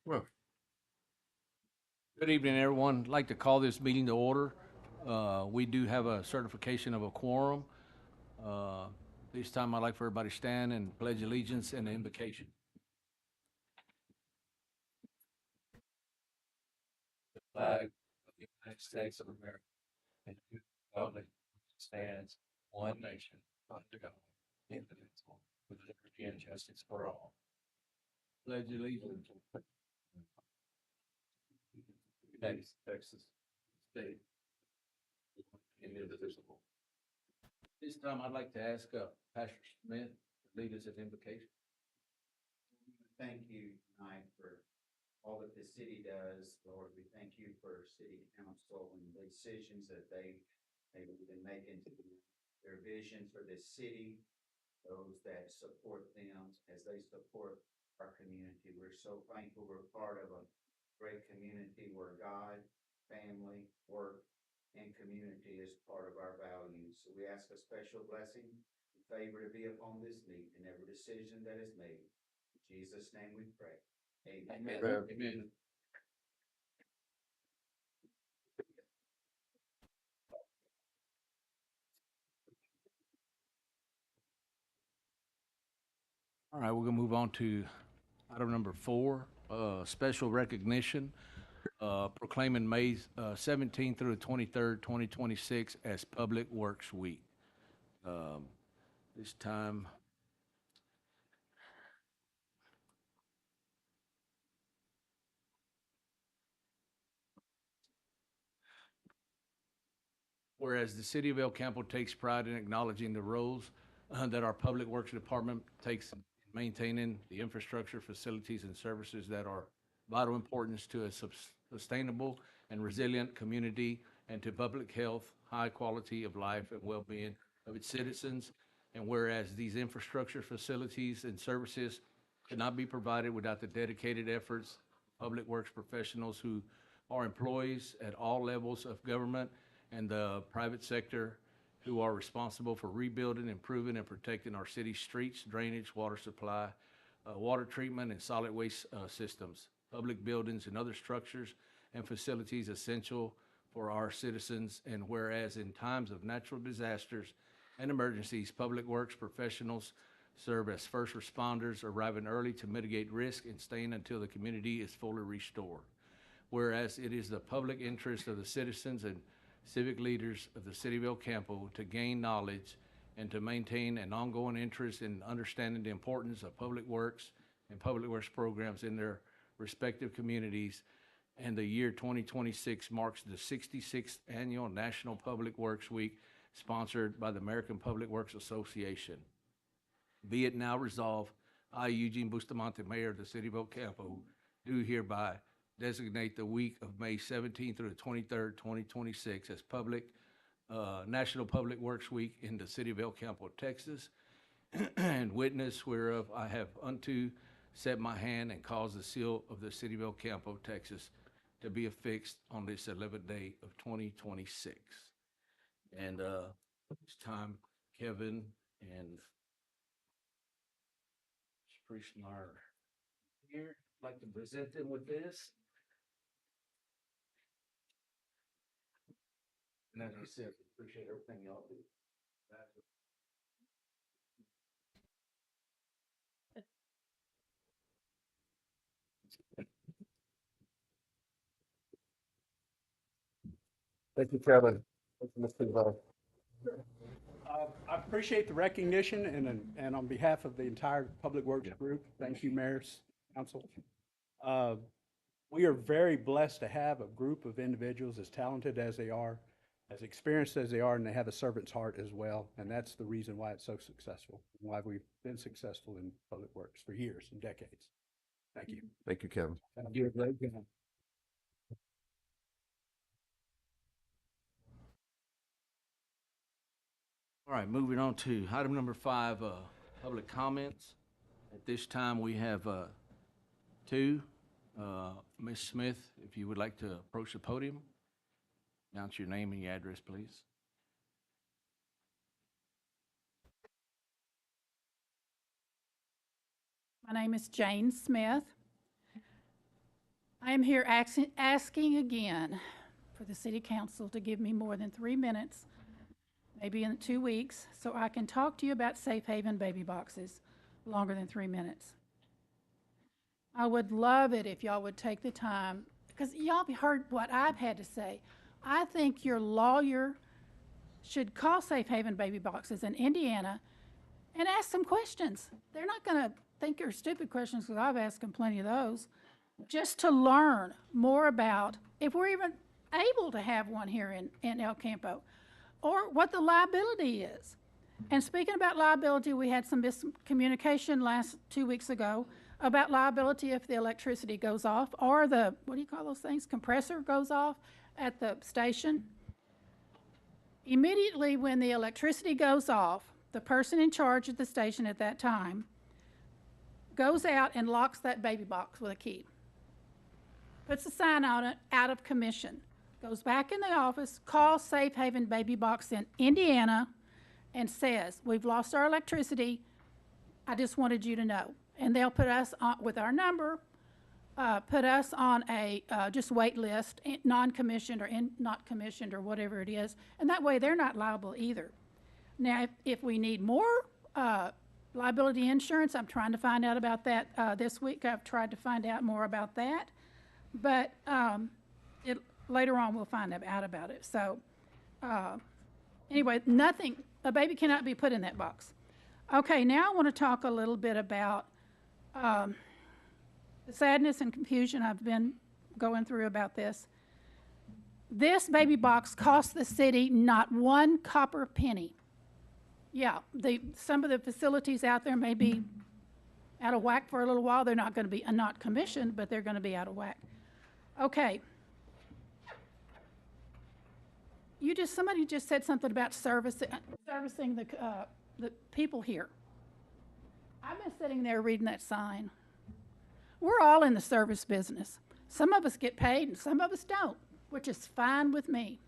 Well, good evening, everyone. I'd like to call this meeting to order. We do have a certification of a quorum. Uh, This time, I'd like for everybody to stand and pledge allegiance and the invocation. Flag of the United States of America and to the republic which stands one nation under God, indivisible, with liberty and justice for all. Pledge allegiance. Texas state, indivisible. This time, I'd like to ask Pastor Smith to lead us in invocation. Thank you tonight for all that the city does. Lord, we thank you for city council and the decisions that they've been making to their vision for this city, those that support them as they support our community. We're so thankful we're part of a great community where God, family, work, and community is part of our values. So we ask a special blessing and favor to be upon this meeting and every decision that is made. In Jesus' name we pray. Amen. Amen. All right, we're gonna move on to item number 4, special recognition, proclaiming May 17th through the 23rd, 2026 as Public Works Week. This time, whereas the city of El Campo takes pride in acknowledging the roles that our Public Works Department takes in maintaining the infrastructure, facilities, and services that are vital importance to a sustainable and resilient community and to public health, high quality of life, and well-being of its citizens. And whereas these infrastructure, facilities, and services cannot be provided without the dedicated efforts of Public Works professionals who are employees at all levels of government and the private sector who are responsible for rebuilding, improving, and protecting our city's streets, drainage, water supply, water treatment, and solid waste systems, public buildings, and other structures and facilities essential for our citizens. And whereas in times of natural disasters and emergencies, public works professionals serve as first responders, arriving early to mitigate risk and staying until the community is fully restored. Whereas it is the public interest of the citizens and civic leaders of the city of El Campo to gain knowledge and to maintain an ongoing interest in understanding the importance of public works and public works programs in their respective communities. And the year 2026 marks the 66th annual National Public Works Week, sponsored by the American Public Works Association. Be it now resolved, I, Eugene Bustamante, Mayor of the City of El Campo, do hereby designate the week of May 17th through the 23rd, 2026 as National Public Works Week in the City of El Campo, Texas, and witness whereof I have unto set my hand and caused the seal of the City of El Campo, Texas, to be affixed on this 11th day of 2026. And it's time Kevin and Priestmeyer here. I'd like to present them with this. And as I said, appreciate everything y'all do. Thank you, Kevin. Thank you, Mr. Val. I appreciate the recognition and on behalf of the entire Public Works group, thank you, Mayor's Council. Uh, We are very blessed to have a group of individuals as talented as they are, as experienced as they are, and they have a servant's heart as well. And that's the reason why it's so successful, and why we've been successful in Public Works for years and decades. Thank you. Thank you, Kevin. Thank you. All right, moving on to item number 5, public comments. At this time, we have two. Ms. Smith, if you would like to approach the podium, announce your name and your address, please. My name is Jane Smith. I am here asking again for the city council to give me more than 3 minutes, maybe in 2 weeks, so I can talk to you about safe haven baby boxes longer than 3 minutes. I would love it if y'all would take the time, because y'all have heard what I've had to say. I think your lawyer should call safe haven baby boxes in Indiana and ask some questions. They're not going to think they're stupid questions, because I've asked them plenty of those, just to learn more about if we're even able to have one here in El Campo, or what the liability is. And speaking about liability, we had some miscommunication 2 weeks ago about liability if the electricity goes off, or the, what do you call those things, compressor goes off at the station. Immediately when the electricity goes off, the person in charge at the station at that time goes out and locks that baby box with a key. Puts a sign on it, out of commission. Goes back in the office, calls Safe Haven Baby Box in Indiana, and says, we've lost our electricity. I just wanted you to know. And they'll put us on, with our number, put us on a just wait list, non-commissioned or not commissioned or whatever it is. And that way they're not liable either. Now, if we need more liability insurance, I'm trying to find out about that this week. I've tried to find out more about that. But later on we'll find out about it. So anyway, a baby cannot be put in that box. Okay, now I want to talk a little bit about the sadness and confusion I've been going through about this. This baby box cost the city not one copper penny. Yeah, some of the facilities out there may be out of whack for a little while. They're not going to be not commissioned, but they're going to be out of whack. Okay. Somebody just said something about servicing the people here. I've been sitting there reading that sign. We're all in the service business. Some of us get paid and some of us don't, which is fine with me.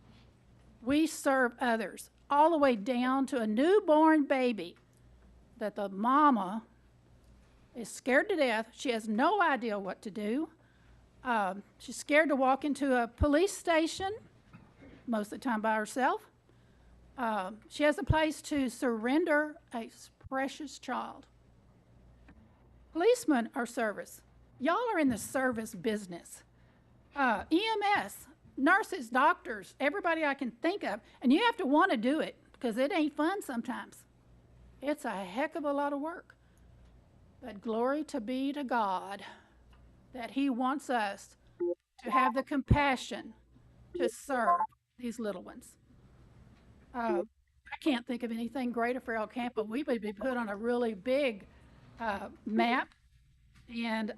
We serve others, all the way down to a newborn baby that the mama is scared to death. She has no idea what to do. She's scared to walk into a police station, most of the time by herself. She has a place to surrender a precious child. Policemen are service. Y'all are in the service business. EMS, nurses, doctors, everybody I can think of. And you have to want to do it, because it ain't fun sometimes. It's a heck of a lot of work. But glory be to God that He wants us to have the compassion to serve these little ones. I can't think of anything greater for El Campo. We would be put on a really big map, and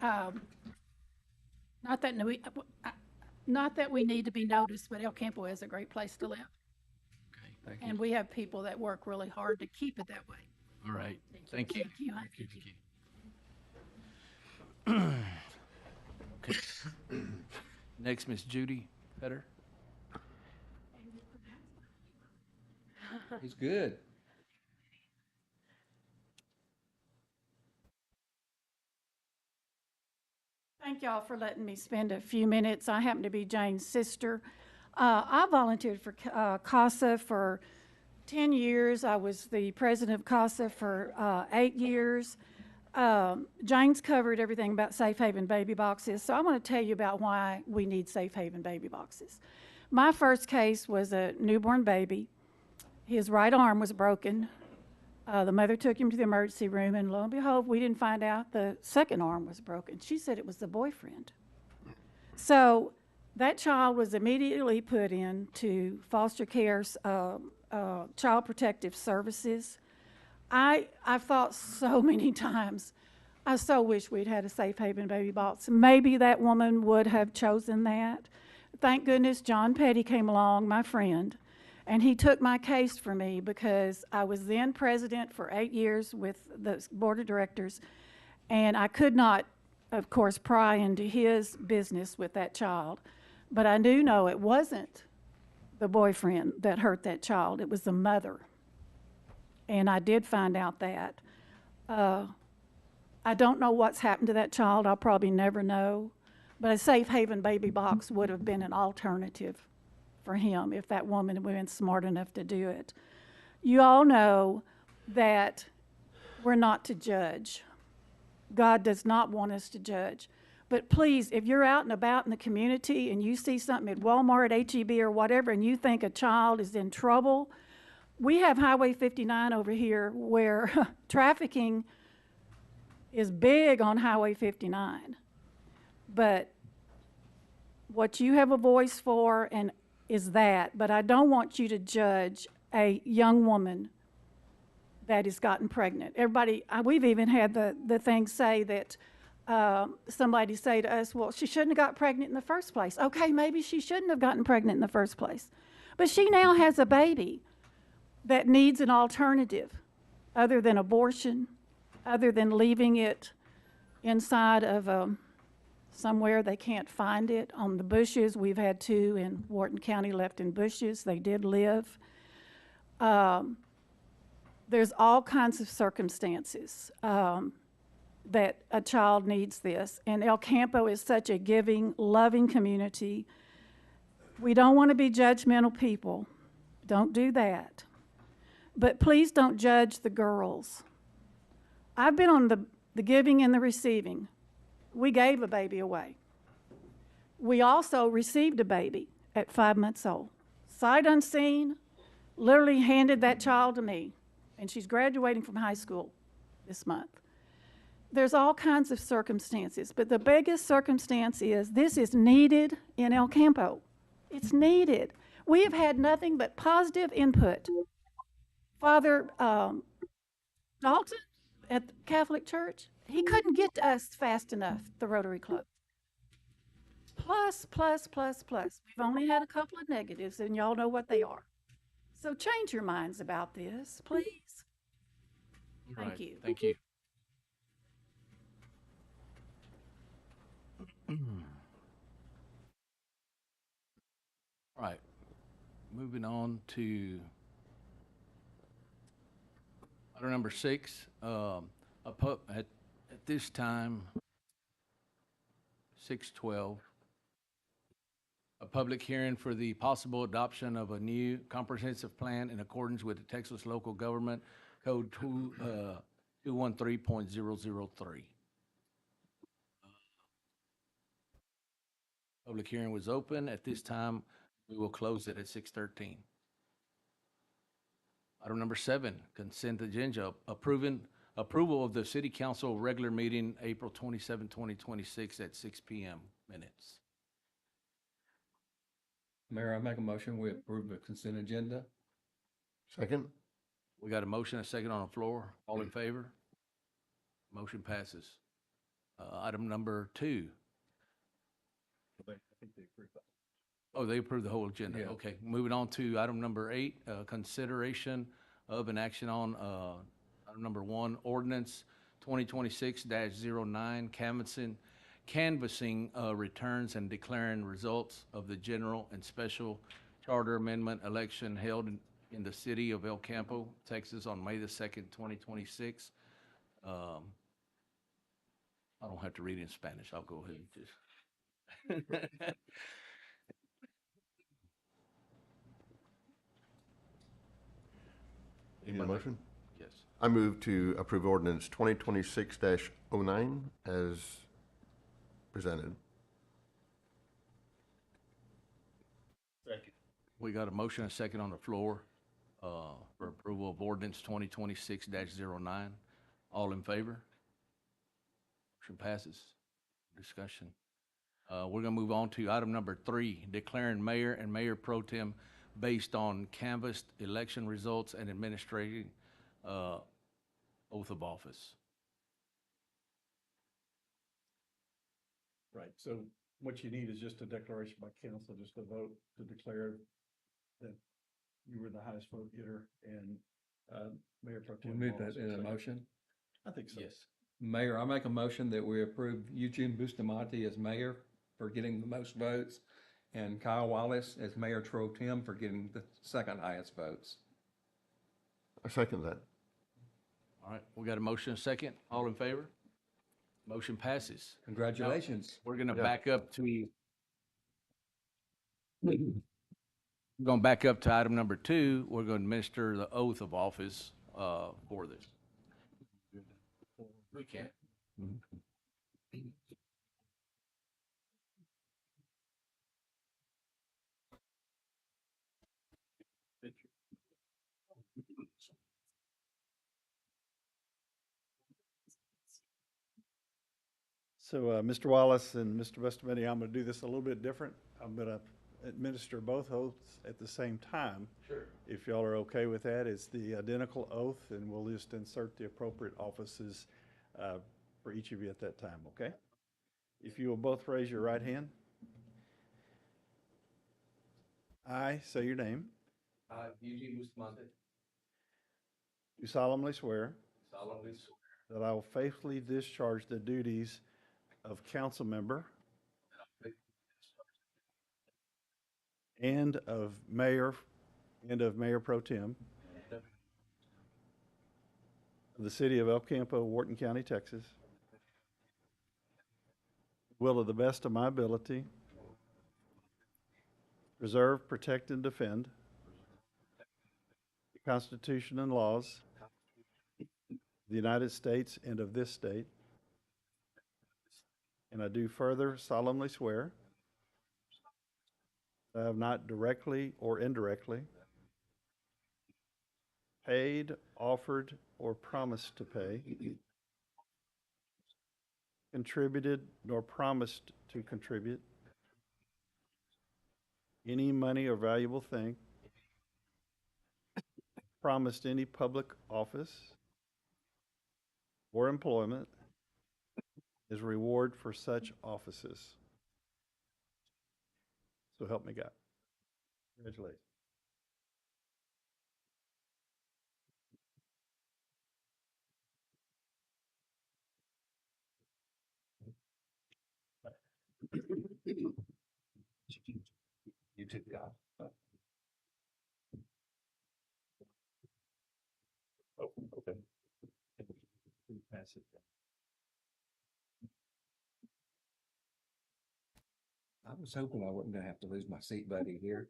not that we need to be noticed, but El Campo is a great place to live. Okay, thank you. And we have people that work really hard to keep it that way. All right, thank you. Thank you. Thank you. Okay. Next, Miss Judy Fetter. He's good. Thank y'all for letting me spend a few minutes. I happen to be Jane's sister. I volunteered for CASA for 10 years. I was the president of CASA for 8 years. Jane's covered everything about Safe Haven baby boxes, so I want to tell you about why we need Safe Haven baby boxes. My first case was a newborn baby. His right arm was broken. The mother took him to the emergency room, and lo and behold, we didn't find out the second arm was broken. She said it was the boyfriend. So that child was immediately put into foster care, child protective services. I've thought so many times, I so wish we'd had a Safe Haven baby box. Maybe that woman would have chosen that. Thank goodness John Petty came along, my friend, and he took my case for me, because I was then president for 8 years with the board of directors, and I could not, of course, pry into his business with that child. But I do know it wasn't the boyfriend that hurt that child. It was the mother. And I did find out that. I don't know what's happened to that child. I'll probably never know. But a safe haven baby box would have been an alternative for him if that woman had been smart enough to do it. You all know that we're not to judge. God does not want us to judge. But please, if you're out and about in the community and you see something at Walmart, H-E-B, or whatever, and you think a child is in trouble, we have Highway 59 over here where trafficking is big on Highway 59. But what you have a voice for and is that, but I don't want you to judge a young woman that has gotten pregnant. Everybody, we've even had the thing say that somebody say to us, well, she shouldn't have got pregnant in the first place. Okay, maybe she shouldn't have gotten pregnant in the first place. But she now has a baby that needs an alternative other than abortion, other than leaving it inside of somewhere they can't find it. On the bushes, we've had 2 in Wharton County left in bushes. They did live. There's all kinds of circumstances that a child needs this. And El Campo is such a giving, loving community. We don't want to be judgmental people. Don't do that. But please don't judge the girls. I've been on the giving and the receiving. We gave a baby away. We also received a baby at 5 months old. Sight unseen, literally handed that child to me. And she's graduating from high school this month. There's all kinds of circumstances, but the biggest circumstance is this is needed in El Campo. It's needed. We have had nothing but positive input. Father Dalton at the Catholic Church, he couldn't get to us fast enough, the Rotary Club. Plus. We've only had a couple of negatives, and y'all know what they are. So change your minds about this, please. Thank Right, you. Thank you. All right, moving on to item number 6. At this time, 6:12, a public hearing for the possible adoption of a new comprehensive plan in accordance with the Texas Local Government Code 213.003. Public hearing was open. At this time, we will close it at 6:13. Item number 7, consent agenda, approval of the city council regular meeting, April 27, 2026 at 6 PM minutes. Mayor, I make a motion, we approve the consent agenda. Second? We got a motion, a second on the floor. All in favor? Motion passes. Item number 2. I think they approved that. Oh, they approved the whole agenda. Yeah. Okay, moving on to item number 8, consideration of an action on, item number 1, ordinance 2026-09, canvassing returns and declaring results of the general and special charter amendment election held in the city of El Campo, Texas on May the 2nd, 2026. I don't have to read in Spanish. I'll go ahead and just. You need a motion? Yes. I move to approve ordinance 2026-09 as presented. Second. We got a motion, a second on the floor, for approval of ordinance 2026-09. All in favor? Motion passes. Discussion. We're gonna move on to item number 3, declaring mayor and mayor pro tem based on canvassed election results and administrating, oath of office. Right, so what you need is just a declaration by council, just a vote to declare that you were the highest vote getter and, Mayor Pro We Tem. move Wallace that in a second. motion. I think so. Yes. Mayor, I make a motion that we approve Eugene Bustamante as mayor for getting the most votes and Kyle Wallace as mayor pro tem for getting the second highest votes. I second that. All right, we got a motion, a second. All in favor? Motion passes. Congratulations. We're gonna Yeah. back up to, we're gonna back up to item number 2. We're gonna administer the oath of office, for this. We can. So, Mr. Wallace and Mr. Bustamante, I'm going to do this a little bit different. I'm going to administer both oaths at the same time. Sure. If y'all are okay with that, it's the identical oath, and we'll just insert the appropriate offices for each of you at that time, okay? If you will both raise your right hand. I say your name. I, Eugene Bustamante, Do solemnly swear solemnly swear that I will faithfully discharge the duties of council member and of mayor pro tem of the city of El Campo, Wharton County, Texas, will to the best of my ability preserve, protect, and defend the Constitution and laws of the United States and of this state. And I do further solemnly swear that I have not directly or indirectly paid, offered, or promised to pay, contributed, nor promised to contribute any money or valuable thing, promised any public office or employment as reward for such offices. So help me God. Congratulations. You too, God. Oh, okay. Pass it. I was hoping I wasn't gonna have to lose my seat buddy here.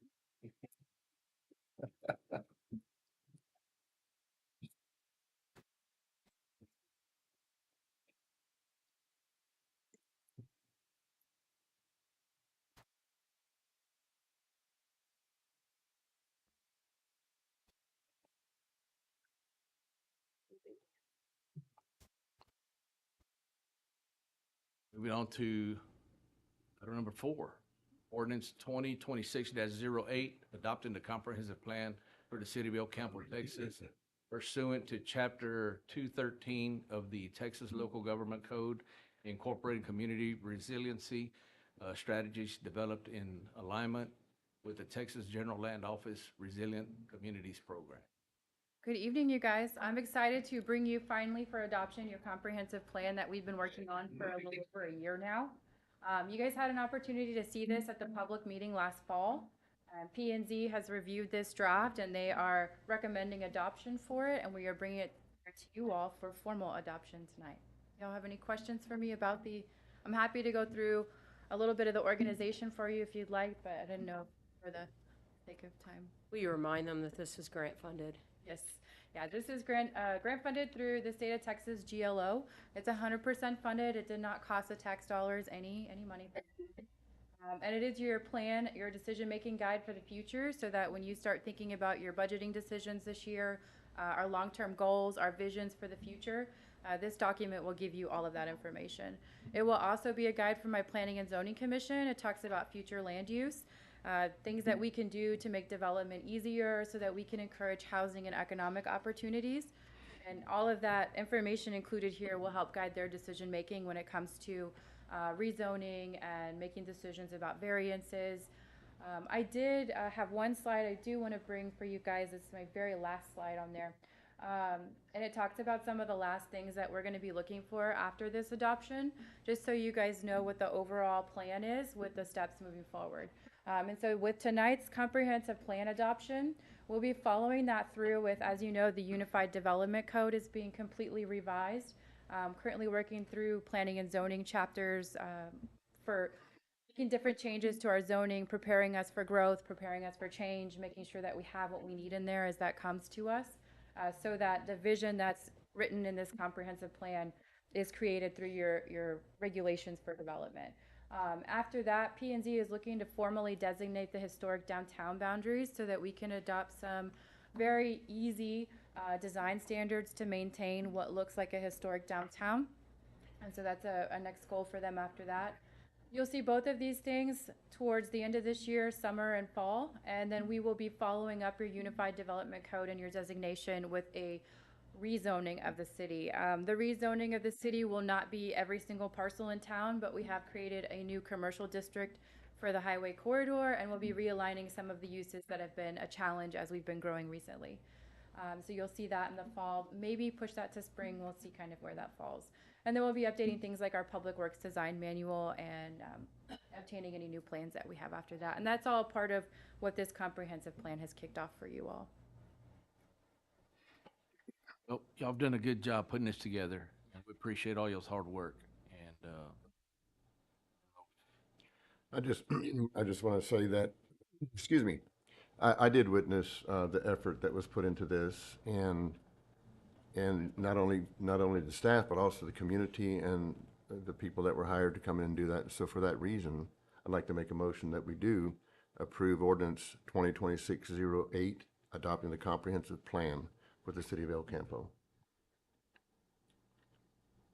Moving on to item number 4, ordinance 2026-08, adopting the comprehensive plan for the city of El Campo, Texas, pursuant to chapter 213 of the Texas Local Government Code, incorporating community resiliency strategies developed in alignment with the Texas General Land Office Resilient Communities Program. Good evening, you guys. I'm excited to bring you finally for adoption your comprehensive plan that we've been working on for a little over a year now. You guys had an opportunity to see this at the public meeting last fall. P&Z has reviewed this draft and they are recommending adoption for it, and we are bringing it to you all for formal adoption tonight. Y'all have any questions for me about I'm happy to go through a little bit of the organization for you if you'd like, but I didn't know for the sake of time. Will you remind them that this is grant funded? Yes, yeah, this is grant funded through the state of Texas GLO. It's 100% funded. It did not cost the tax dollars any money. And it is your plan, your decision-making guide for the future, so that when you start thinking about your budgeting decisions this year, our long-term goals, our visions for the future, this document will give you all of that information. It will also be a guide for my Planning and Zoning Commission. It talks about future land use. Things that we can do to make development easier so that we can encourage housing and economic opportunities. And all of that information included here will help guide their decision making when it comes to rezoning and making decisions about variances. I did have one slide I do want to bring for you guys. It's my very last slide on there. And it talks about some of the last things that we're going to be looking for after this adoption, just so you guys know what the overall plan is with the steps moving forward. And so with tonight's comprehensive plan adoption, we'll be following that through with, as you know, the Unified Development Code is being completely revised. Currently working through planning and zoning chapters for making different changes to our zoning, preparing us for growth, preparing us for change, making sure that we have what we need in there as that comes to us, so that the vision that's written in this comprehensive plan is created through your regulations for development. After that, P&Z is looking to formally designate the historic downtown boundaries so that we can adopt some very easy design standards to maintain what looks like a historic downtown. And so that's a next goal for them after that. You'll see both of these things towards the end of this year, summer and fall, and then we will be following up your Unified Development Code and your designation with a rezoning of the city. The rezoning of the city will not be every single parcel in town, but we have created a new commercial district for the highway corridor, and we'll be realigning some of the uses that have been a challenge as we've been growing recently. So you'll see that in the fall, maybe push that to spring. We'll see kind of where that falls. And then we'll be updating things like our Public Works Design Manual and obtaining any new plans that we have after that. And that's all part of what this comprehensive plan has kicked off for you all. Well, y'all have done a good job putting this together, and we appreciate all y'all's hard work. And I just want to say that, excuse me, I did witness the effort that was put into this, and not only the staff, but also the community and the people that were hired to come in and do that. So for that reason, I'd like to make a motion that we do approve ordinance 2026-08, adopting the comprehensive plan for the city of El Campo.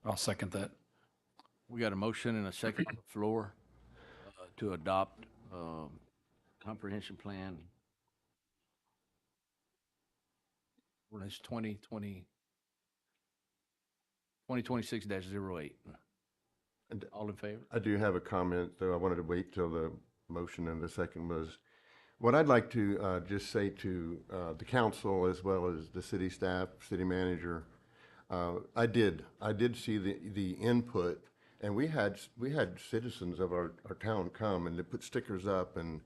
I'll second that. we got a motion and a second on the floor to adopt comprehension plan. Ordinance 2026-08. And All in favor? I do have a comment, though I wanted to wait till the motion and the second was, what I'd like to just say to the council as well as the city staff, city manager, I did see the input, and we had citizens of our town come and they put stickers up, and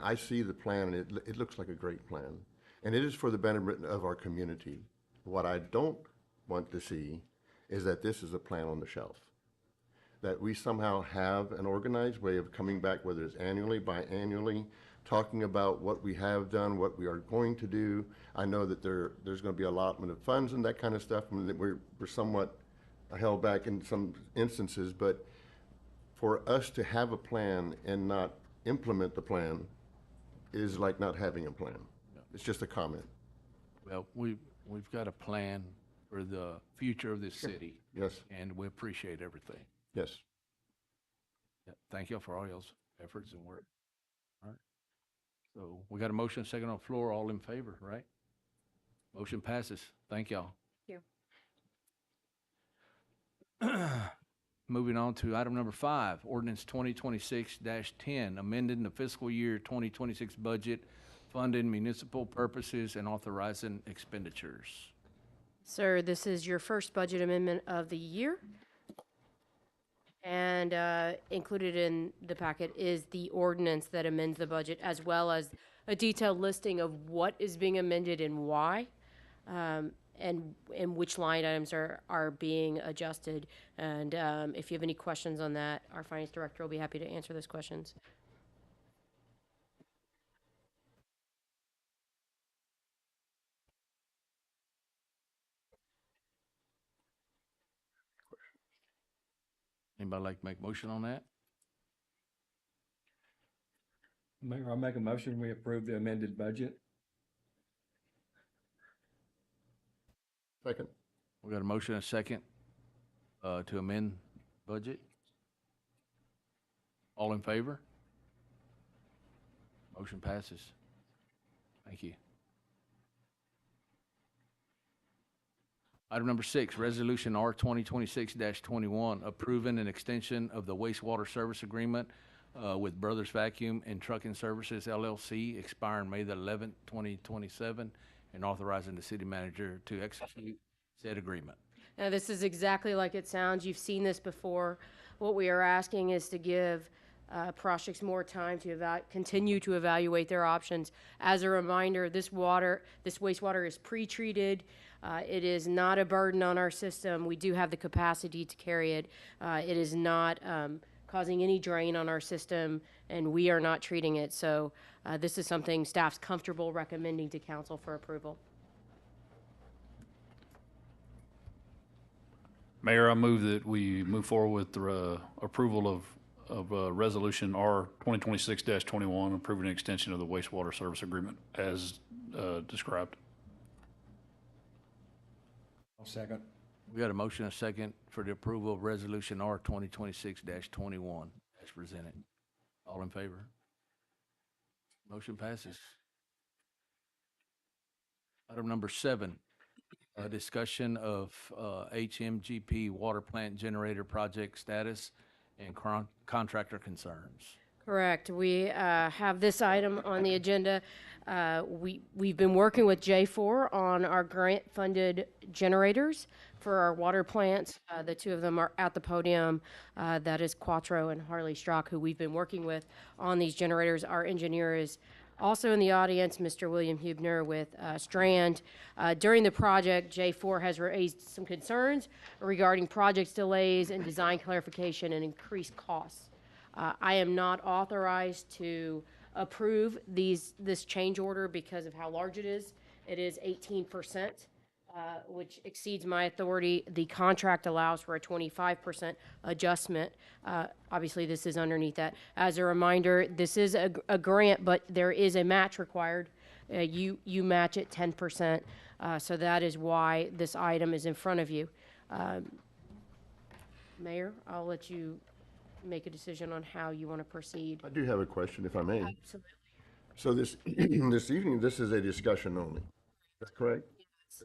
I see the plan, and it looks like a great plan. And it is for the benefit of our community. What I don't want to see is that this is a plan on the shelf. That we somehow have an organized way of coming back, whether it's annually, biannually, talking about what we have done, what we are going to do. I know that there's going to be allotment of funds and that kind of stuff, and that we're somewhat held back in some instances, but for us to have a plan and not implement the plan is like not having a plan. It's just a comment. Well, we've got a plan for the future of this city, Yes, and we appreciate everything. yes. Yeah, thank you for all y'all's efforts and work. All right. So we got a motion, second on the floor, all in favor, right? Motion passes. Thank y'all. Thank Moving on to item number 5, ordinance 2026-10, amending the fiscal year 2026 budget, funding municipal purposes and authorizing expenditures. Sir, this is your first budget amendment of the year. And included in the packet is the ordinance that amends the budget, as well as a detailed listing of what is being amended and why, and which line items are being adjusted. And if you have any questions on that, our finance director will be happy to answer those questions. Anybody like to make motion on that? Mayor, I'll make a motion, we approve the amended budget. Second. We got a motion and a second to amend budget. All in favor? Motion passes. Thank you. Item number 6, Resolution R 2026-21, approving an extension of the wastewater service agreement with Brothers Vacuum and Trucking Services LLC expiring May the 11th, 2027, and authorizing the city manager to execute said agreement. Now, this is exactly like it sounds. You've seen this before. What we are asking is to give projects more time to continue to evaluate their options. As a reminder, this wastewater is pre-treated. It is not a burden on our system. We do have the capacity to carry it. It is not causing any drain on our system, and we are not treating it. So this is something staff's comfortable recommending to council for approval. Mayor, I move that we move forward with the approval of Resolution R 2026-21, approving an extension of the wastewater service agreement as described. I'll second. We got a motion and a second for the approval of Resolution R 2026-21 as presented. All in favor? Motion passes. Item number 7, a discussion of HMGP water plant generator project status and contractor concerns. Correct. We have this item on the agenda. We've been working with J4 on our grant-funded generators for our water plants. The two of them are at the podium. That is Quattro and Harley Strock, who we've been working with on these generators. Our engineer is also in the audience, Mr. William Hubner with Strand. During the project, J4 has raised some concerns regarding project delays and design clarification and increased costs. I am not authorized to approve this change order because of how large it is. It is 18%, which exceeds my authority. The contract allows for a 25% adjustment. Obviously, this is underneath that. As a reminder, this is a grant, but there is a match required. You match it 10%, so that is why this item is in front of you. Mayor, I'll let you make a decision on how you want to proceed. I do have a question, if I may. Absolutely. So this, this evening, this is a discussion only. Is that correct?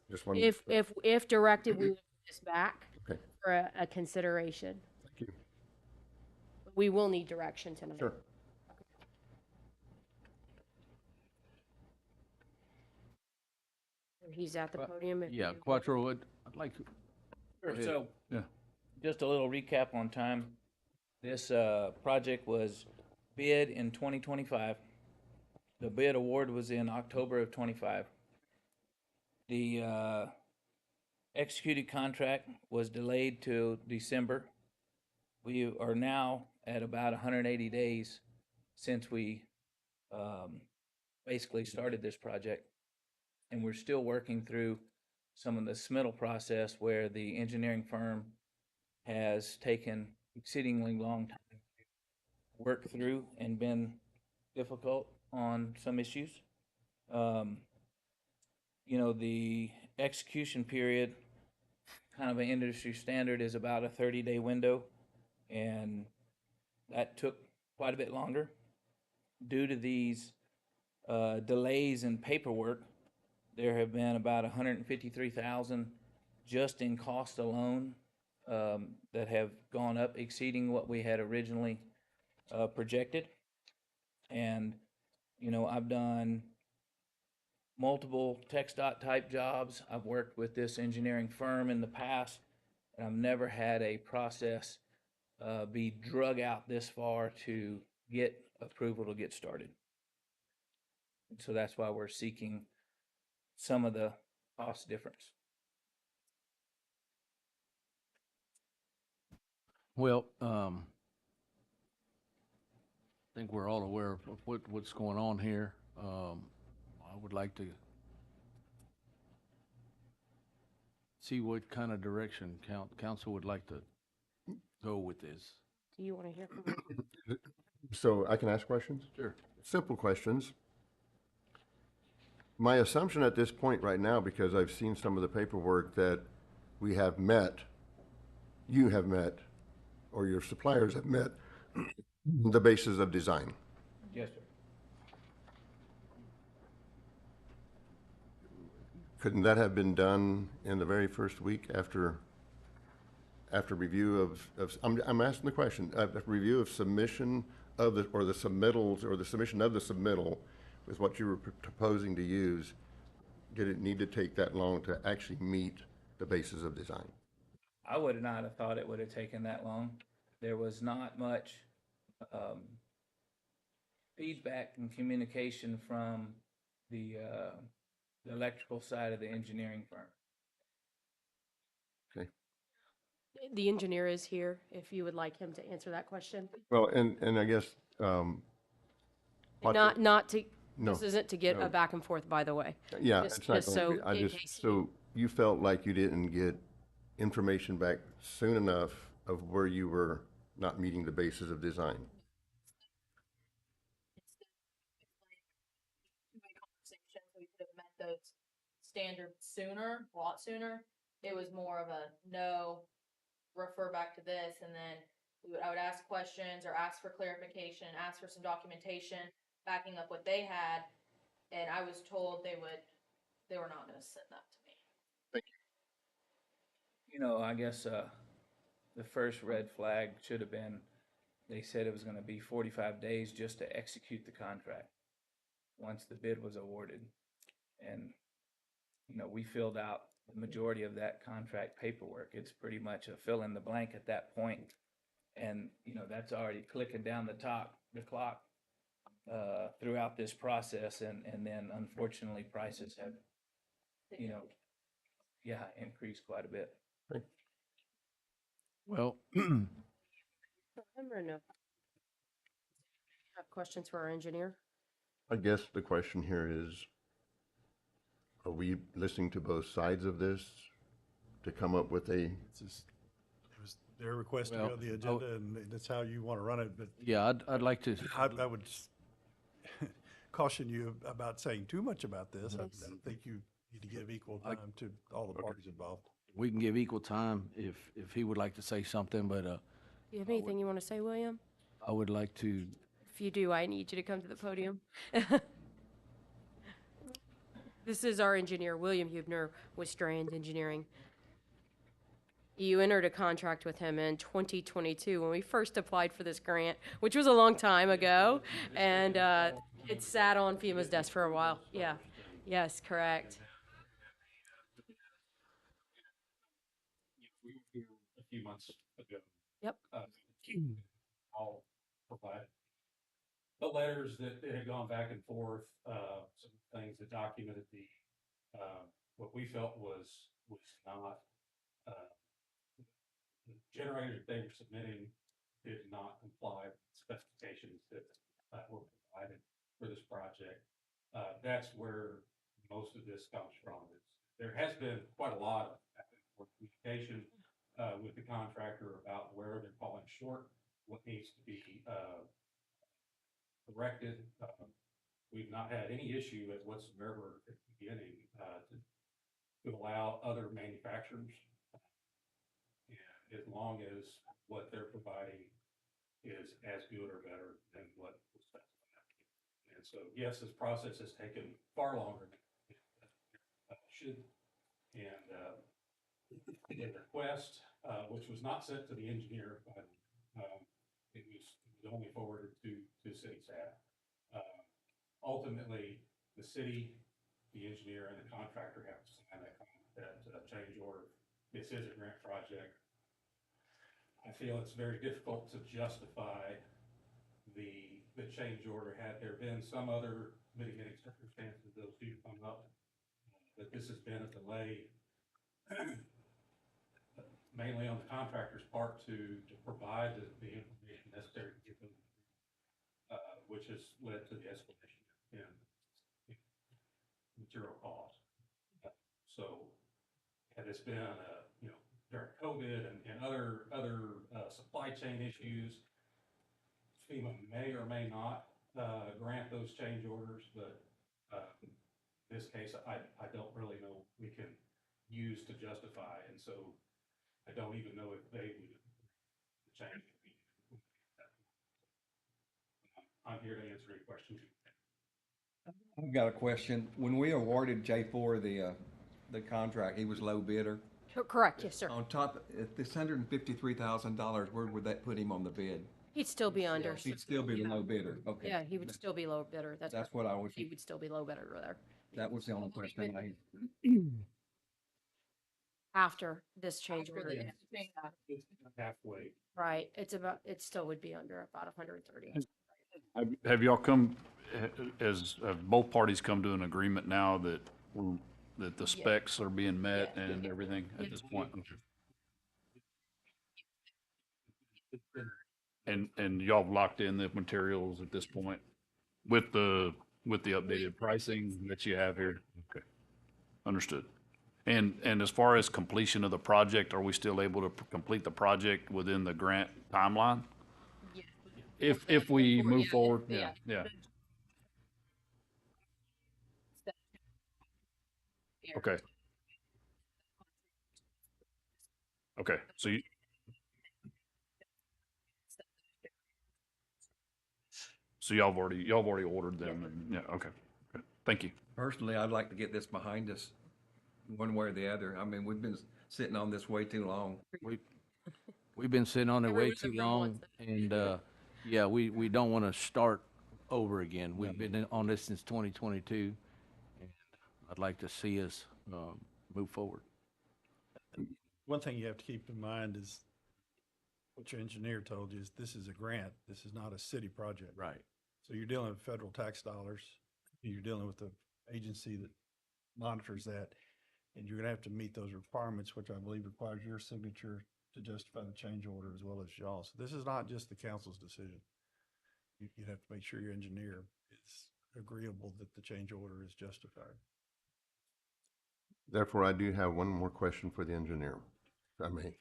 Just one. If directed, we will put this back Okay. for a consideration. Thank you. We will need direction tonight. Sure. He's at the podium. if Yeah, you- Quattro, I'd like to. Sure, so, Yeah. just a little recap on time. This, project was bid in 2025. The bid award was in October of 25. The, executed contract was delayed to December. We are now at about 180 days since we, basically started this project. And we're still working through some of the submittal process where the engineering firm has taken exceedingly long time to work through and been difficult on some issues. You know, the execution period, kind of an industry standard, is about a 30-day window, and that took quite a bit longer. Due to these delays in paperwork, there have been about 153,000 just in cost alone that have gone up, exceeding what we had originally projected. And, you know, I've done multiple TxDOT type jobs. I've worked with this engineering firm in the past, and I've never had a process be drug out this far to get approval to get started. And so that's why we're seeking some of the cost difference. Well, I think we're all aware of what's going on here. I would like to see what kind of direction council would like to go with this. Do you want to hear from him? So I can ask questions? Sure. Simple questions. My assumption at this point right now, because I've seen some of the paperwork, that we have met, you have met, or your suppliers have met the basis of design. Yes, sir. Couldn't that have been done in the very first week after review of, I'm asking the question, review of submission of the, or the submittals, or the submission of the submittal with what you were proposing to use? Did it need to take that long to actually meet the basis of design? I would not have thought it would have taken that long. There was not much feedback and communication from the electrical side of the engineering firm. The engineer is here, if you would like him to answer that question. Well, and I guess, what the- Not to, No, this isn't to get no. a back and forth, by the way. yeah, Just- it's not just gonna so be, I in just, case- so you felt like you didn't get information back soon enough of where you were not meeting the basis of design. Two-way conversation, so we could have met those standards sooner, a lot sooner. It was more of a no, refer back to this, and then I would ask questions or ask for clarification, ask for some documentation, backing up what they had, and I was told they were not gonna send that to me. You know, I guess, the first red flag should have been, they said it was gonna be 45 days just to execute the contract, once the bid was awarded. And, you know, we filled out the majority of that contract paperwork. It's pretty much a fill in the blank at that point. And, you know, that's already clicking down the clock, throughout this process. And then unfortunately, prices have, you know, yeah, increased quite a bit. Well, Him or no? Have questions for our engineer? I guess the question here is, are we listening to both sides of this to come up with a, It's just, it was their request to Well, go to the agenda, and that's how you want to run it, but yeah, I'd like to, I would s- caution you about saying too much about this. I think you need to give equal time to all the parties involved. we can give equal time if he would like to say something, but, You have anything you want to say, William? I would like to, If you do, I need you to come to the podium. This is our engineer, William Hubner with Strand Engineering. You entered a contract with him in 2022 when we first applied for this grant, which was a long time ago, and it sat on FEMA's desk for a while. Yeah, yes, correct. We were here a few months ago. Yep. All provided the letters that had gone back and forth, some things that documented what we felt was not, the generator they were submitting did not comply with specifications that were provided for this project. That's where most of this comes from. There has been quite a lot of back and forth communication with the contractor about where they're falling short, what needs to be corrected. We've not had any issue whatsoever at the beginning to allow other manufacturers. And as long as what they're providing is as good or better than what was specified. And so, yes, this process has taken far longer than it should. And the request, which was not sent to the engineer, but it was only forwarded to city staff. Ultimately, the city, the engineer, and the contractor have to sign that change order. This is a grant project. I feel it's very difficult to justify the change order had there been some other mitigating circumstances those do come up. But this has been a delay mainly on the contractor's part to provide the information necessary to get them, which has led to the escalation in material costs. So had this been, you know, during COVID and other supply chain issues, FEMA may or may not grant those change orders, but in this case, I don't really know we can use to justify, and so I don't even know if they would change. I'm here to answer any questions. I've got a question. When we awarded J4 the contract, he was low bidder. Correct, yes, sir. On top, of this $153,000, where would that put him on the bid? He'd still be under. He'd still be the low bidder, okay. Yeah, he would still be low bidder. That's what I was, He would still be low bidder there. that was the only question I had. After this change After order. the- Yeah. It's halfway. Right, it still would be under about 130. Have y'all come, have both parties come to an agreement now that the specs are being met and everything at this point? And y'all have locked in the materials at this point with the updated pricing that you have here? Okay, understood. And as far as completion of the project, are we still able to complete the project within the grant timeline? Yeah. If we Or- move yeah, forward, yeah. yeah, yeah, Yeah. okay. Okay, so y'all have already ordered them, and, yeah, okay, okay, thank you. Personally, I'd like to get this behind us, one way or the other. I mean, we've been sitting on this way too long. We've been sitting on it way Everyone's too from one long, and, yeah, we don't want to start over again. We've been on this since 2022, and I'd like to see us, move forward. One thing you have to keep in mind is what your engineer told you is this is a grant. This is not a city project. Right. So you're dealing with federal tax dollars. You're dealing with the agency that monitors that. And you're gonna have to meet those requirements, which I believe requires your signature to justify the change order as well as y'all. So this is not just the council's decision. You'd have to make sure your engineer is agreeable that the change order is justified. Therefore, I do have one more question for the engineer, if I may.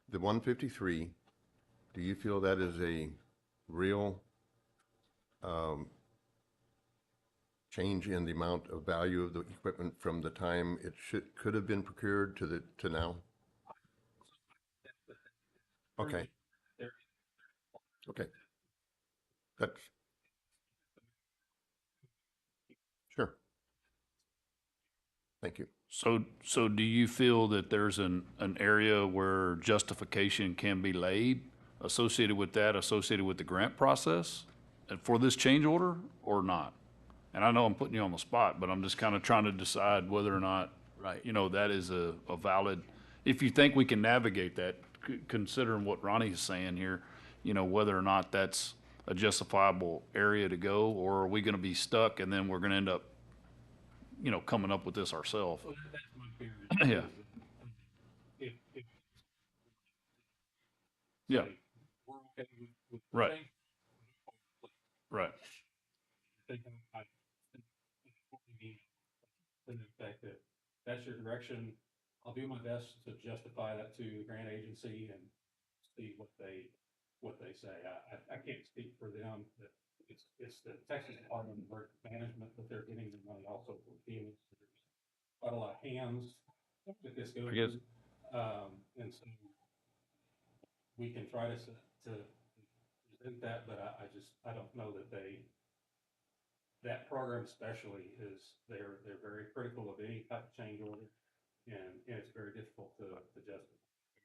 The 153, do you feel that is a real change in the amount of value of the equipment from the time it could have been procured to now? Okay. Okay. That's, sure. Thank you. So do you feel that there's an area where justification can be laid associated with that, associated with the grant process for this change order or not? And I know I'm putting you on the spot, but I'm just kind of trying to decide whether or not, Right. you know, that is a valid, if you think we can navigate that, considering what Ronnie is saying here, you know, whether or not that's a justifiable area to go, or are we gonna be stuck and then we're gonna end up, you know, coming up with this ourselves? So that's my fear. Yeah. If Yeah, say, we're okay with the right, change, right. thinking in fact that that's your direction. I'll do my best to justify that to the grant agency and see what they say. I can't speak for them, that it's the Texas Department of Emergency Management, but they're getting the money also for FEMA. There's quite a lot of hands that this goes I guess- in. And so we can try to present that, but I don't know that that program especially they're very critical of any type of change order, and it's very difficult to justify.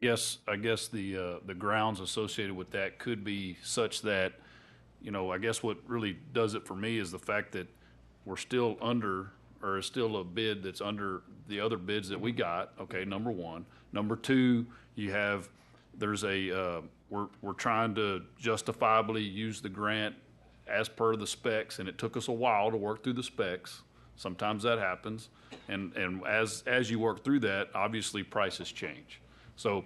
Yes, I guess the grounds associated with that could be such that, you know, I guess what really does it for me is the fact that we're still under, or is still a bid that's under the other bids that we got, okay, number one. Number two, there's we're trying to justifiably use the grant as per the specs, and it took us a while to work through the specs. Sometimes that happens, and as you work through that, obviously prices change. So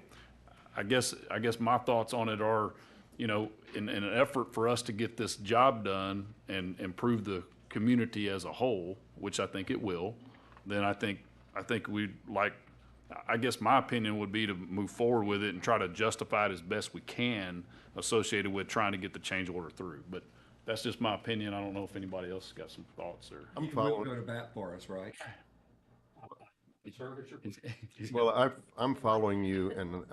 I guess my thoughts on it are, you know, in an effort for us to get this job done and improve the community as a whole, which I think it will, then I think we'd like, I guess my opinion would be to move forward with it and try to justify it as best we can associated with trying to get the change order through. But that's just my opinion. I don't know if anybody else has got some thoughts or. I'm You will following. go to bat for us, right? Well, I'm following you, and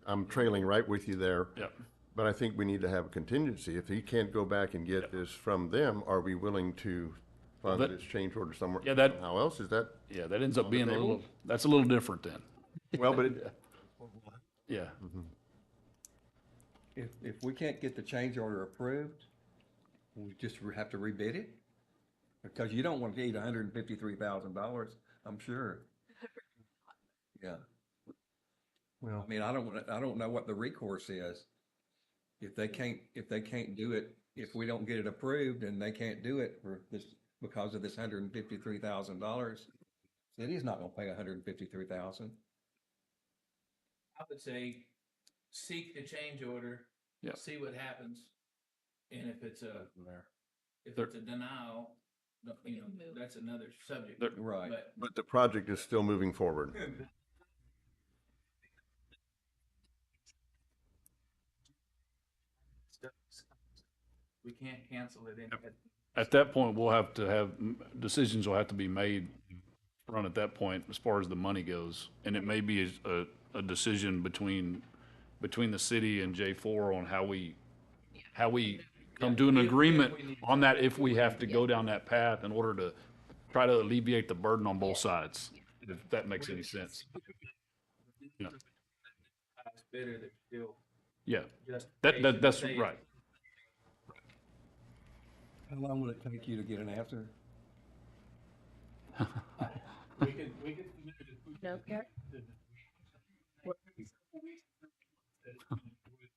I'm trailing right with you there. Yep. But I think we need to have a contingency. If he can't go back and get this from them, are we willing to fund that- this change order somewhere? Yeah, that- Somehow else, is that? Yeah, that ends up On the being a table? little, that's a little different then. Well, but it, Yeah. If we can't get the change order approved, we just have to rebid it? Because you don't want to eat $153,000, I'm sure. Yeah. well, I mean, I don't know what the recourse is. If they can't do it, if we don't get it approved and they can't do it for this, because of this $153,000, city's not gonna pay $153,000. I would say seek the change order, Yeah. see what happens. And if it's a, if There- it's a denial, you know, that's another subject. There- Right. But But the project is still moving forward. we can't cancel it in. At that point, we'll have to have, decisions will have to be made run at that point as far as the money goes. And it may be a decision between the city and J4 on how we come to an If- if agreement we need on that, if we have to go down that path in order to try to alleviate the burden on both sides, if that makes any sense. Yeah. Highest bidder that still Yeah, just. that's right. How long will it take you to get an answer? We could submit it. No, Garrett?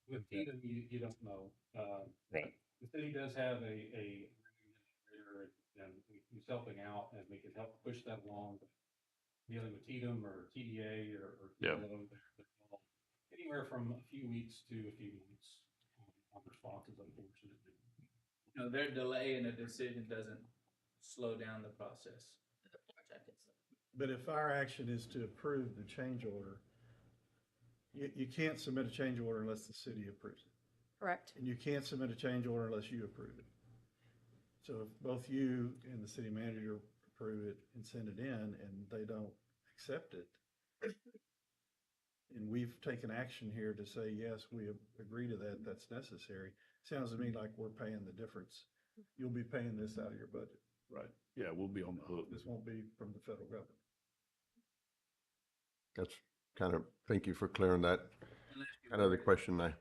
With Tatum, you don't know. Right. The city does have a administrator, and he's helping out, and we can help push that along. Dealing with Tatum or TDA or. Yeah. they're anywhere from a few weeks to a few months on responses, unfortunately. You know, their delay in a decision doesn't slow down the process. But if our action is to approve the change order, you can't submit a change order unless the city approves it. Correct. And you can't submit a change order unless you approve it. So if both you and the city manager approve it and send it in and they don't accept it, and we've taken action here to say, yes, we agree to that, that's necessary, sounds to me like we're paying the difference. You'll be paying this out of your budget. Right. Yeah, we'll be on the hook. This won't be from the federal government. That's kind of, thank you for clearing that, Unless you kind of the word it- question I.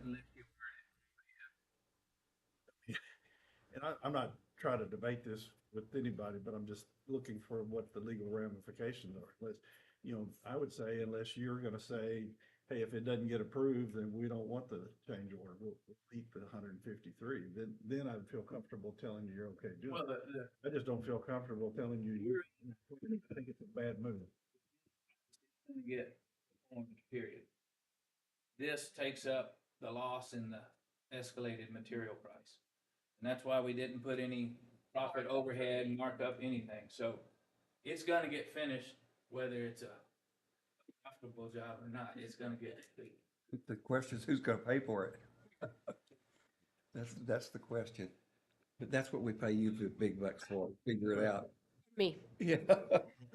Unless you And I'm not trying to debate this with anybody, but I'm just looking for what the legal ramifications are. Unless, I would say unless you're gonna say, hey, if it doesn't get approved, then we don't want the change order, we'll keep the 153, then I'd feel comfortable telling you you're okay doing Well, it. I just don't feel comfortable telling you, I think it's a bad move. gonna get on period. This takes up the loss in the escalated material price. And that's why we didn't put any profit overhead, mark up anything. So it's gonna get finished, whether it's a profitable job or not, it's gonna get completed. The question is who's gonna pay for it? That's the question. But that's what we pay you the big bucks for, figure it out. Me. Yeah.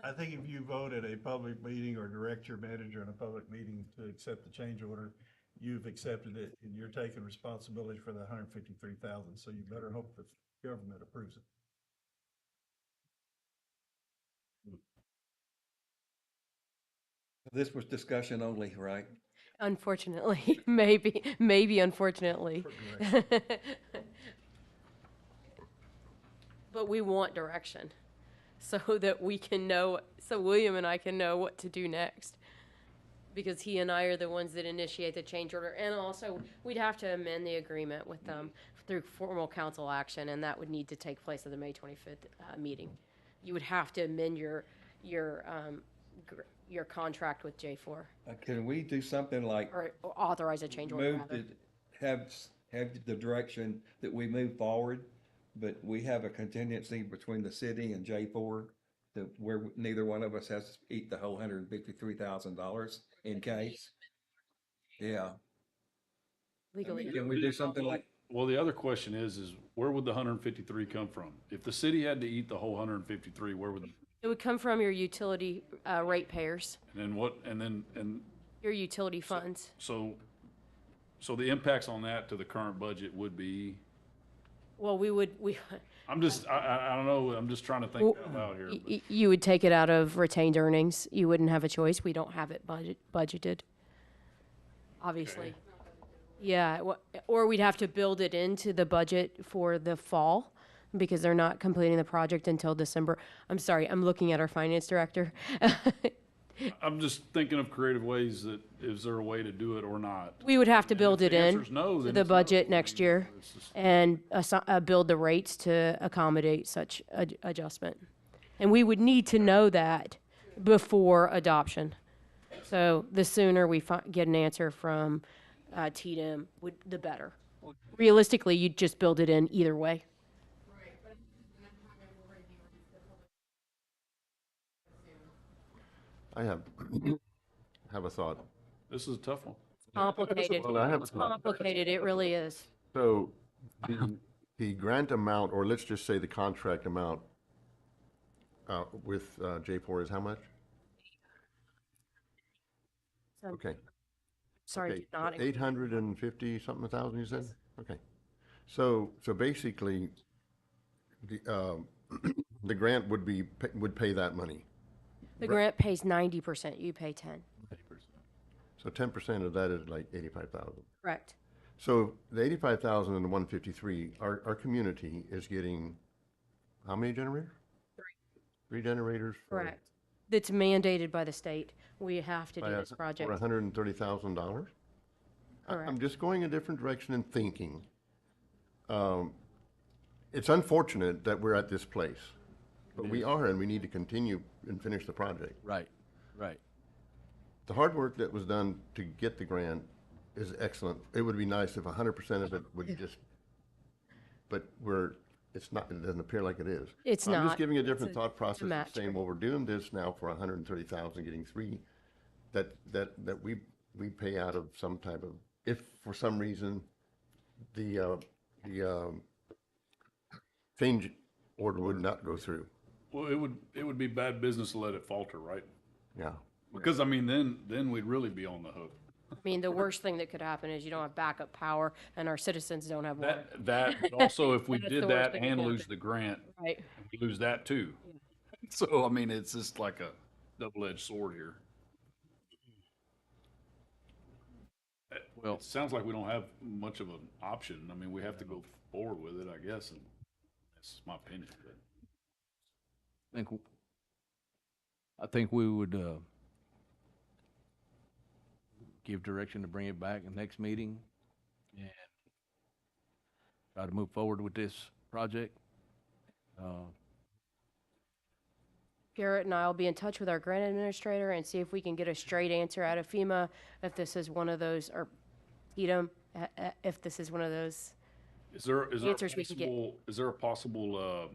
I think if you vote at a public meeting or direct your manager in a public meeting to accept the change order, you've accepted it and you're taking responsibility for the 153,000. So you better hope the government approves it. This was discussion only, right? Unfortunately, maybe unfortunately. For direction. But we want direction so that we can know, so William and I can know what to do next. Because he and I are the ones that initiate the change order. And also, we'd have to amend the agreement with them through formal council action, and that would need to take place at the May 25th meeting. You would have to amend your contract with J4, Can we do something like or authorize a change order, move rather. have the direction that we move forward, but we have a contingency between the city and J4 that where neither one of us has to eat the whole $153,000 in case? Yeah. Legally. Can we do something like, Well, the other question is where would the 153 come from? If the city had to eat the whole 153, where would, It would come from your utility ratepayers, and then what, and your utility funds. so the impacts on that to the current budget would be, Well, we I'm just, I don't know, I'm just trying to think out loud here. but- you would take it out of retained earnings. You wouldn't have a choice. We don't have it budgeted, obviously. Yeah, or we'd have to build it into the budget for the fall because they're not completing the project until December. I'm sorry, I'm looking at our finance director. I'm just thinking of creative ways that, is there a way to do it or not? We would have to And build if it the in answer's no, to then the it's no. budget next year It's just- and build the rates to accommodate such adjustment. And we would need to know that before adoption. So the sooner we get an answer from TDM, the better. Realistically, you'd just build it in either way. I have a thought. This is a tough one. Complicated. Well, I have It's complicated. It really is. So the grant amount, or let's just say the contract amount with J4 is how much? So, Okay. sorry, Okay, did not include- 850 something thousand, you said? Okay. So basically, the, the grant would pay that money. The grant pays 90%. You pay 10. So 10% of that is like 85,000. Correct. So the 85,000 and the 153, our community is getting how many generators? Three generators? Correct. That's mandated by the state. We have to do this project. For $130,000? I'm Correct. just going a different direction and thinking. It's unfortunate that we're at this place, but we are, and we need to continue and finish the project. Right, right. The hard work that was done to get the grant is excellent. It would be nice if 100% of it would just, but it's not, it doesn't appear like it is. It's I'm not. just giving a It's different a- thought it's a process, of match. saying, well, we're doing this now for 130,000, getting three, that we pay out of some type of, if for some reason the change order would not go through. Well, it would be bad business to let it falter, right? Yeah. Because, I mean, then we'd really be on the hook. I mean, the worst thing that could happen is you don't have backup power and our citizens don't have water. But also if we That's did the worst that thing that and could lose happen. the grant, Right. we lose that too. So, I mean, it's just like a double-edged sword here. Well, It sounds like we don't have much of an option. I mean, we have to go forward with it, I guess, and that's my opinion. But I think we would, give direction to bring it back in the next meeting and try to move forward with this project. Garrett and I will be in touch with our grant administrator and see if we can get a straight answer out of FEMA if this is one of those, or TDM, if this is one of those. Is there a Answers we can get. possible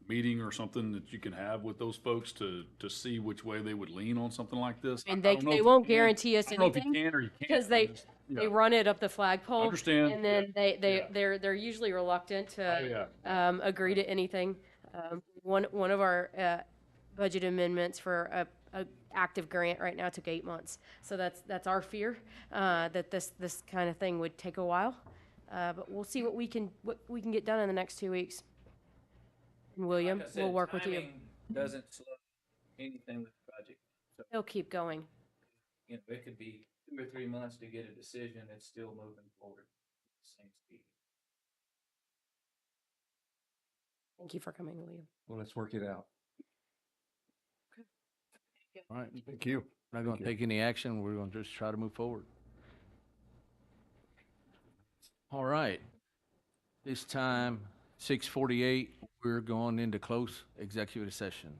meeting or something that you can have with those folks to see which way they would lean on something like this? And I don't know they if you won't can. guarantee us I don't know if you anything, can or you can't. because I'm just- they yeah. run it up the flagpole. Understand, And then yeah. they're usually reluctant Oh, to agree to anything. One of our budget amendments for a active grant right now took 8 months. So that's our fear, that this kind of thing would take a while. But we'll see what we can get done in the next 2 weeks. And William, Like I said, we'll work with you. timing doesn't slow anything with the project. So, He'll keep going. you know, it could be 2 or 3 months to get a decision. It's still moving forward at the same speed. Thank you for coming, William. Well, let's work it out. All right. Thank you. We're not gonna take any action. We're gonna just try to move forward. All right. This time, 6:48, we're going into close executive session.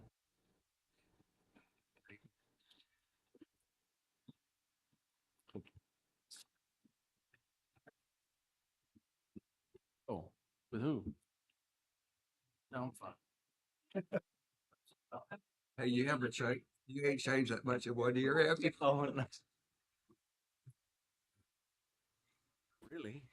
Oh, with who? No, I'm fine. Hey, you haven't changed, you ain't changed that much in 1 year, have you? Oh, really?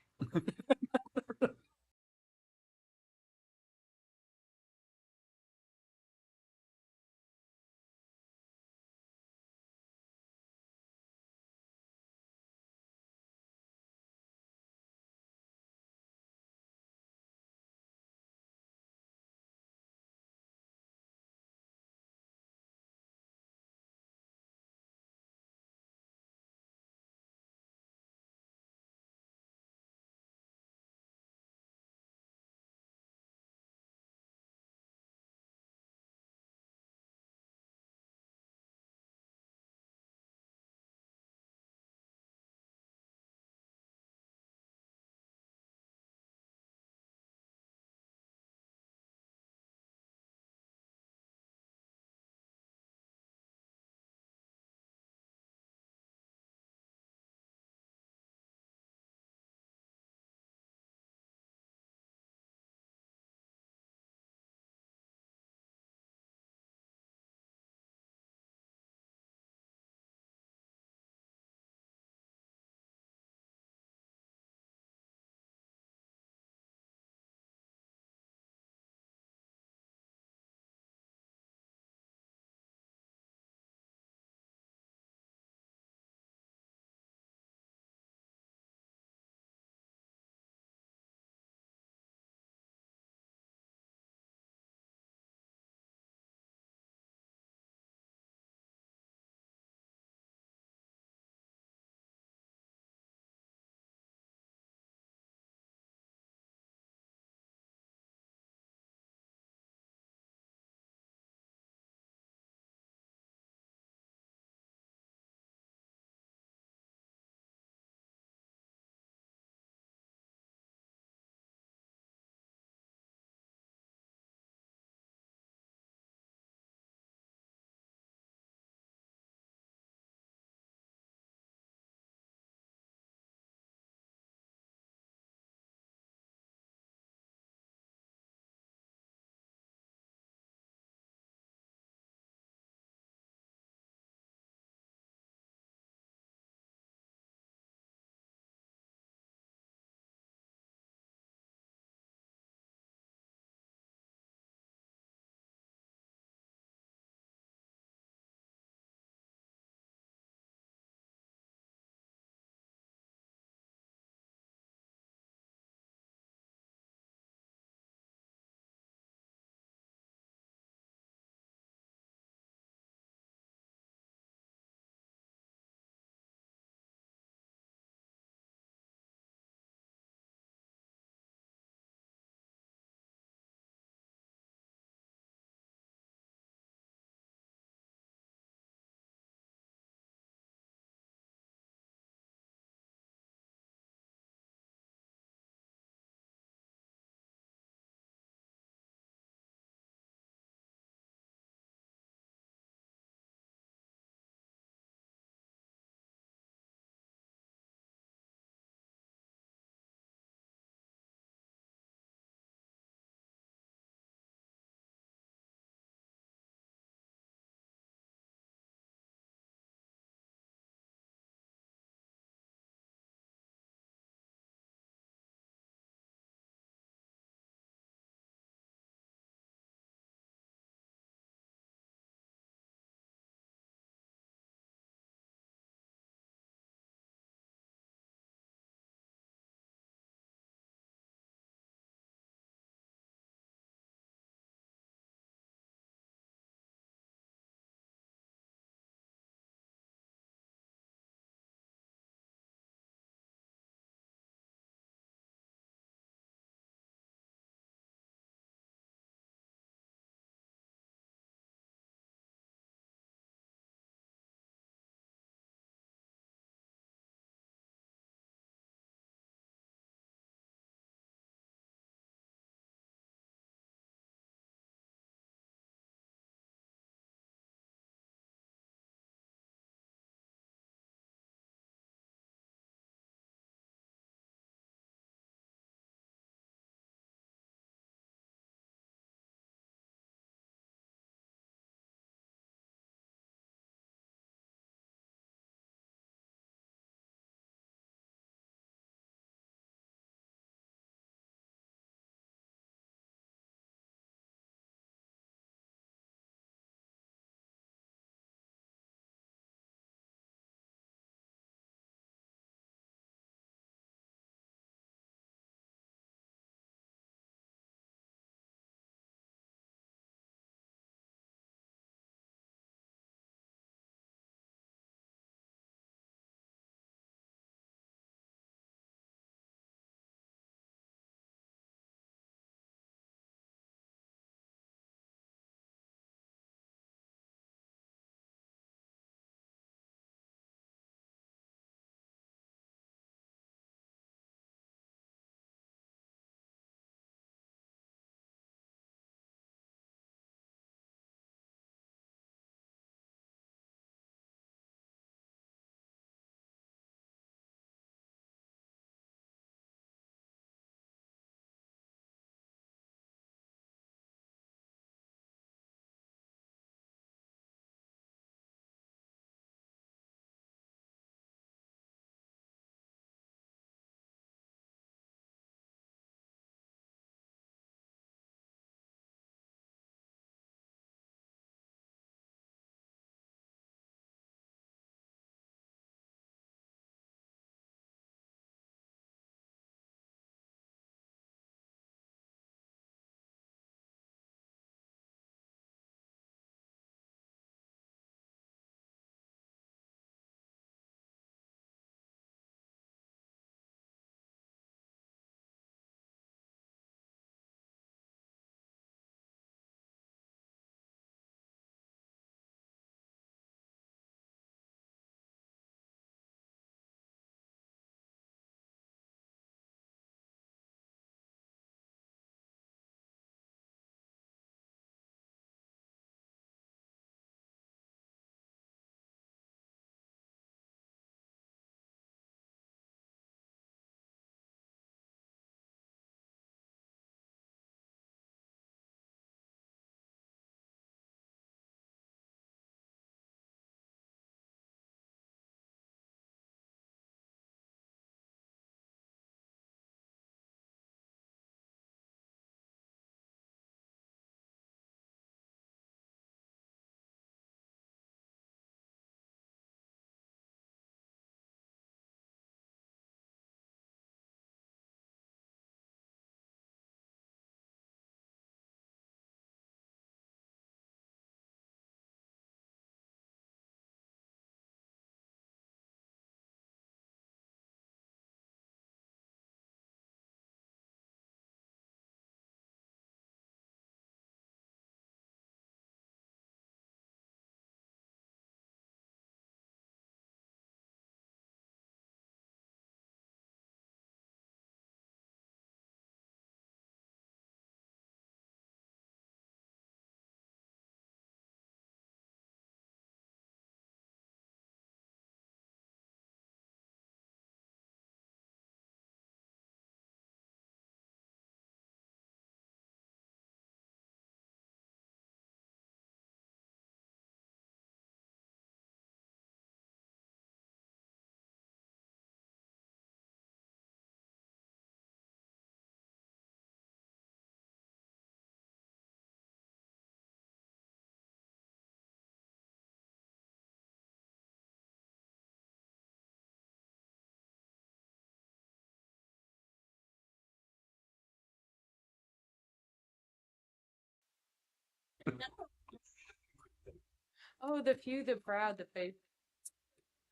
Oh, the few, the proud, the faith.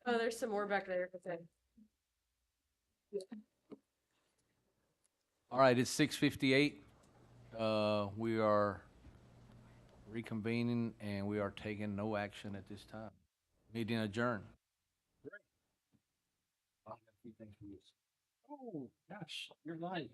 Oh, there's some more back there. Okay. All right, it's 6:58. We are reconvening and we are taking no action at this time. Meeting adjourned. Oh, gosh, you're right.